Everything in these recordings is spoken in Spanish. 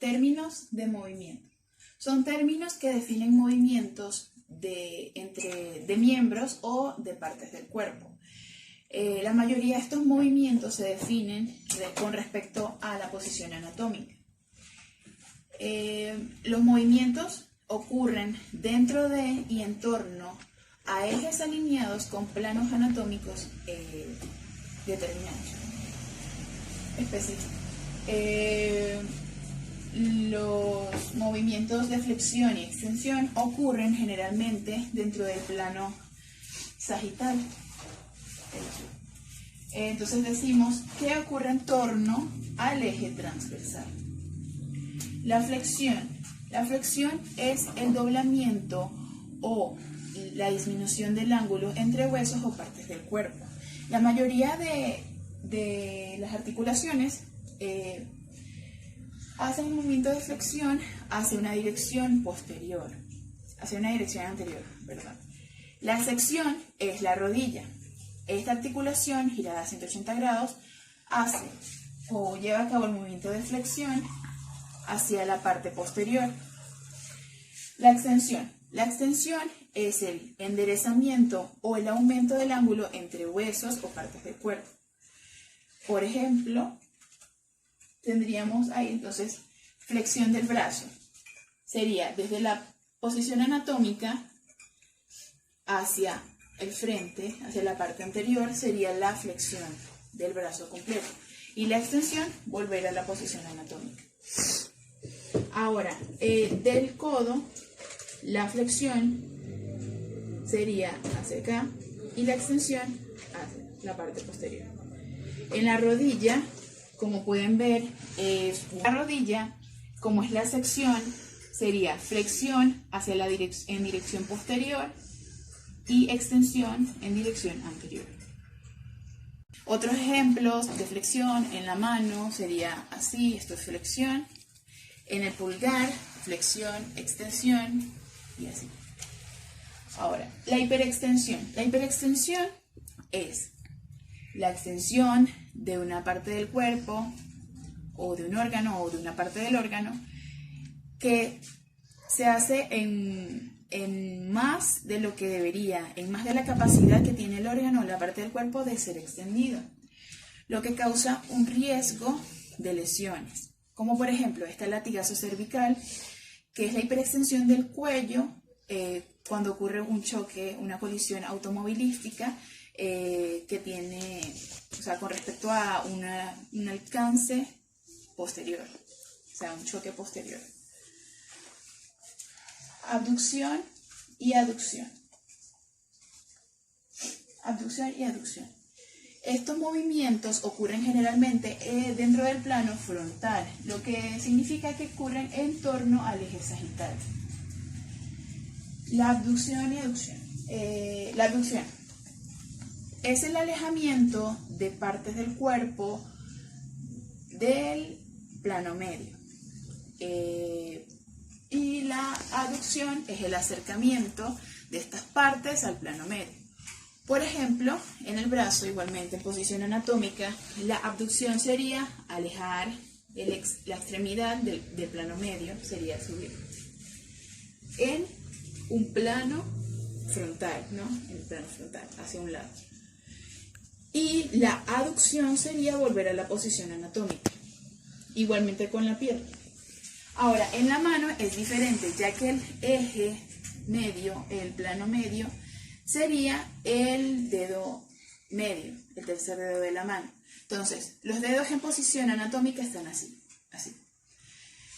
Términos de movimiento. Son términos que definen movimientos de miembros o de partes del cuerpo. La mayoría de estos movimientos se definen con respecto a la posición anatómica. Los movimientos ocurren dentro de y en torno a ejes alineados con planos anatómicos determinados, específicos. Los movimientos de flexión y extensión ocurren generalmente dentro del plano sagital. Entonces decimos que ocurre en torno al eje transversal. La flexión es el doblamiento o la disminución del ángulo entre huesos o partes del cuerpo. La mayoría de las articulaciones hacen un movimiento de flexión hacia una dirección posterior, hacia una dirección anterior, perdón. La sección es la rodilla. Esta articulación girada a 180 grados hace o lleva a cabo el movimiento de flexión hacia la parte posterior. La extensión es el enderezamiento o el aumento del ángulo entre huesos o partes del cuerpo. Por ejemplo, tendríamos ahí entonces flexión del brazo. Sería desde la posición anatómica hacia el frente, hacia la parte anterior, sería la flexión del brazo completo. Y la extensión, volver a la posición anatómica. Ahora, del codo, la flexión sería hacia acá y la extensión hacia la parte posterior. En la rodilla, como pueden ver, la rodilla, como es la sección, sería flexión hacia en dirección posterior y extensión en dirección anterior. Otros ejemplos de flexión en la mano sería así, esto es flexión. En el pulgar, flexión, extensión y así. Ahora, la hiperextensión. La hiperextensión es la extensión de una parte del cuerpo o de un órgano o de una parte del órgano que se hace en más de lo que debería, en más de la capacidad que tiene el órgano o la parte del cuerpo de ser extendido, lo que causa un riesgo de lesiones. Como por ejemplo, este latigazo cervical, que es la hiperextensión del cuello cuando ocurre un choque, una colisión automovilística que tiene, o sea, con respecto a un alcance posterior, o sea, un choque posterior. Abducción y aducción. Abducción y aducción. Estos movimientos ocurren generalmente dentro del plano frontal, lo que significa que ocurren en torno al eje sagital. La abducción y aducción. La abducción es el alejamiento de partes del cuerpo del plano medio. Y la aducción es el acercamiento de estas partes al plano medio. Por ejemplo, en el brazo, igualmente en posición anatómica, la abducción sería alejar la extremidad del plano medio, sería subir. En un plano frontal, ¿no? En el plano frontal, hacia un lado. Y la aducción sería volver a la posición anatómica, igualmente con la pierna. Ahora, en la mano es diferente, ya que el eje medio, el plano medio, sería el dedo medio, el tercer dedo de la mano. Entonces, los dedos en posición anatómica están así, así.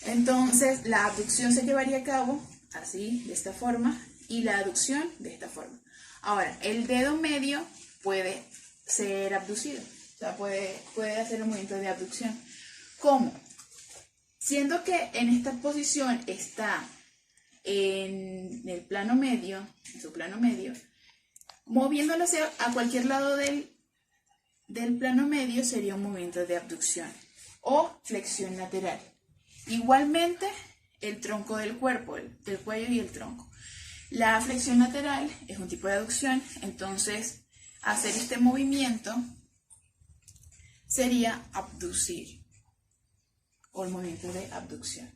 Entonces, la abducción se llevaría a cabo así, de esta forma, y la aducción de esta forma. Ahora, el dedo medio puede ser abducido, o sea, puede hacer un movimiento de abducción. ¿Cómo? Siendo que en esta posición está en el plano medio, en su plano medio, moviéndolo a cualquier lado del plano medio sería un movimiento de abducción o flexión lateral. Igualmente, el tronco del cuerpo, el cuello y el tronco. La flexión lateral es un tipo de aducción, entonces hacer este movimiento sería abducir. o el movimiento de abducción.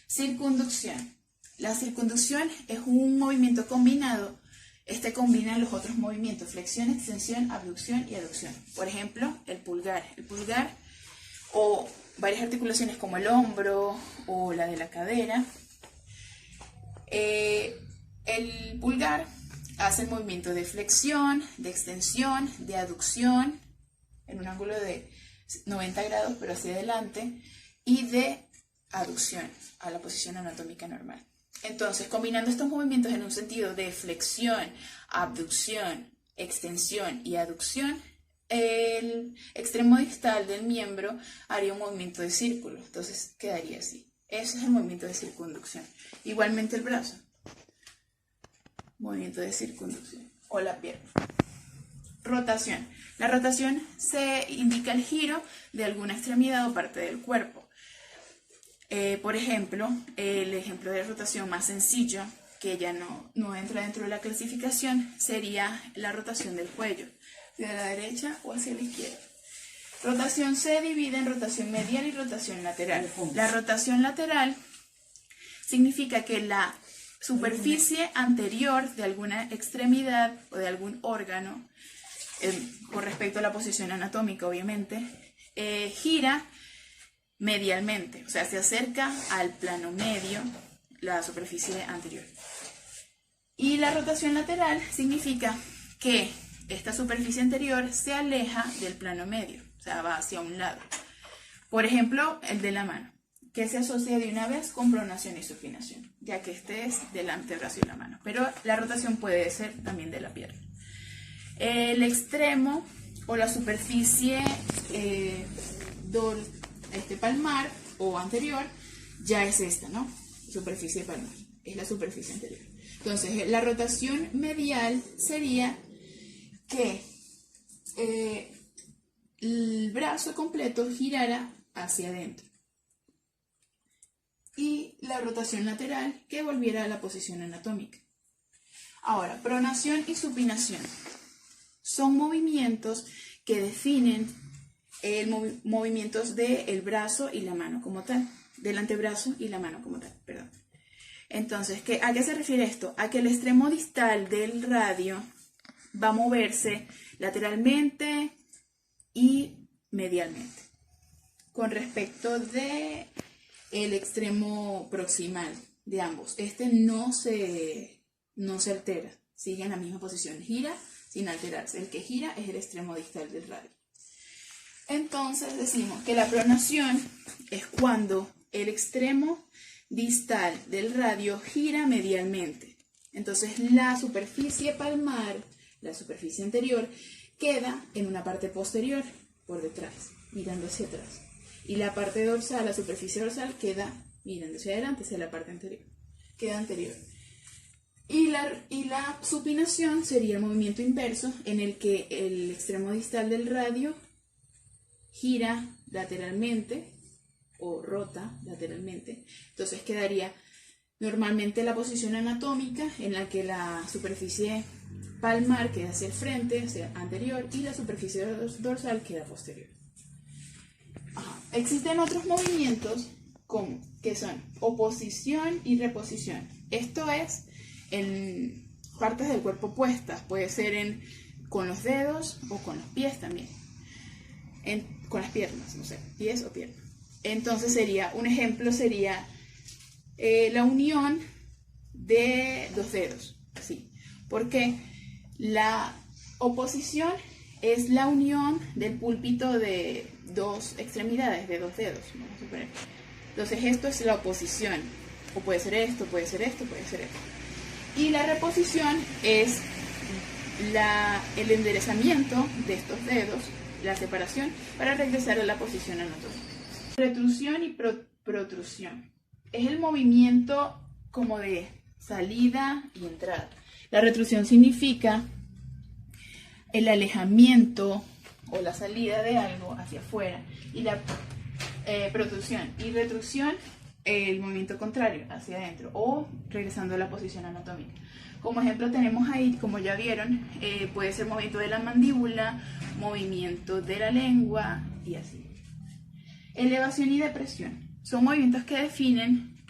Circunducción. La circunducción es un movimiento combinado. Este combina los otros movimientos: flexión, extensión, abducción y aducción. Por ejemplo, el pulgar. El pulgar o varias articulaciones como el hombro o la de la cadera. El pulgar hace el movimiento de flexión, de extensión, de aducción en un ángulo de 90 grados pero hacia adelante, y de aducción a la posición anatómica normal. Entonces, combinando estos movimientos en un sentido de flexión, abducción, extensión y aducción, el extremo distal del miembro haría un movimiento de círculo. Entonces quedaría así. Ese es el movimiento de circunducción. Igualmente el brazo. Movimiento de circunducción. O la pierna. Rotación. La rotación se indica el giro de alguna extremidad o parte del cuerpo. Por ejemplo, el ejemplo de rotación más sencillo, que ya no entra dentro de la clasificación, sería la rotación del cuello, hacia la derecha o hacia la izquierda. Rotación se divide en rotación medial y rotación lateral. La rotación lateral significa que la superficie anterior de alguna extremidad o de algún órgano, con respecto a la posición anatómica obviamente, gira medialmente, o sea, se acerca al plano medio, la superficie anterior. Y la rotación lateral significa que esta superficie anterior se aleja del plano medio, o sea, va hacia un lado. Por ejemplo, el de la mano, que se asocia de una vez con pronación y supinación, ya que este es del antebrazo y la mano, pero la rotación puede ser también de la pierna. El extremo o la superficie palmar o anterior ya es esta, ¿no? Superficie palmar, es la superficie anterior. Entonces, la rotación medial sería que el brazo completo girara hacia adentro. Y la rotación lateral que volviera a la posición anatómica. Ahora, pronación y supinación son movimientos que definen movimientos del brazo y la mano como tal, del antebrazo y la mano como tal, perdón. Entonces, ¿a qué se refiere esto? A que el extremo distal del radio va a moverse lateralmente y medialmente con respecto de el extremo proximal de ambos. Este no se altera, sigue en la misma posición, gira sin alterarse. El que gira es el extremo distal del radio. Entonces decimos que la pronación es cuando el extremo distal del radio gira medialmente. Entonces la superficie palmar, la superficie anterior, queda en una parte posterior, por detrás, mirando hacia atrás. Y la parte dorsal, la superficie dorsal, queda mirando hacia adelante, hacia la parte anterior. Queda anterior. Y la supinación sería el movimiento inverso, en el que el extremo distal del radio gira lateralmente o rota lateralmente. Entonces quedaría normalmente la posición anatómica en la que la superficie palmar queda hacia el frente, hacia anterior, y la superficie dorsal queda posterior. Existen otros movimientos que son oposición y reposición. Esto es en partes del cuerpo puestas, puede ser con los dedos o con los pies también. Con las piernas, no sé, pies o piernas. Entonces un ejemplo sería la unión de dos dedos, así. Porque la oposición es la unión del púlpito de dos extremidades, de dos dedos, vamos a suponer. Entonces esto es la oposición, o puede ser esto, puede ser esto, puede ser esto. Y la reposición es el enderezamiento de estos dedos, la separación, para regresar a la posición anatómica. Retrusión y protrusión. Es el movimiento como de salida y entrada. La retrusión significa el alejamiento o la salida de algo hacia afuera. Y la protrusión y retrusión, el movimiento contrario, hacia adentro, o regresando a la posición anatómica. Como ejemplo tenemos ahí, como ya vieron, puede ser movimiento de la mandíbula, movimiento de la lengua y así. Elevación y depresión son movimientos que definen,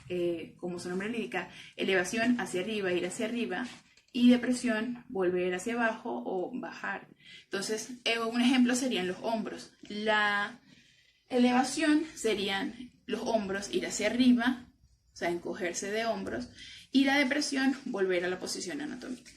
como su nombre lo indica, elevación hacia arriba, ir hacia arriba, y depresión, volver hacia abajo o bajar. Entonces, un ejemplo serían los hombros. La elevación serían los hombros, ir hacia arriba, o sea, encogerse de hombros, y la depresión, volver a la posición anatómica.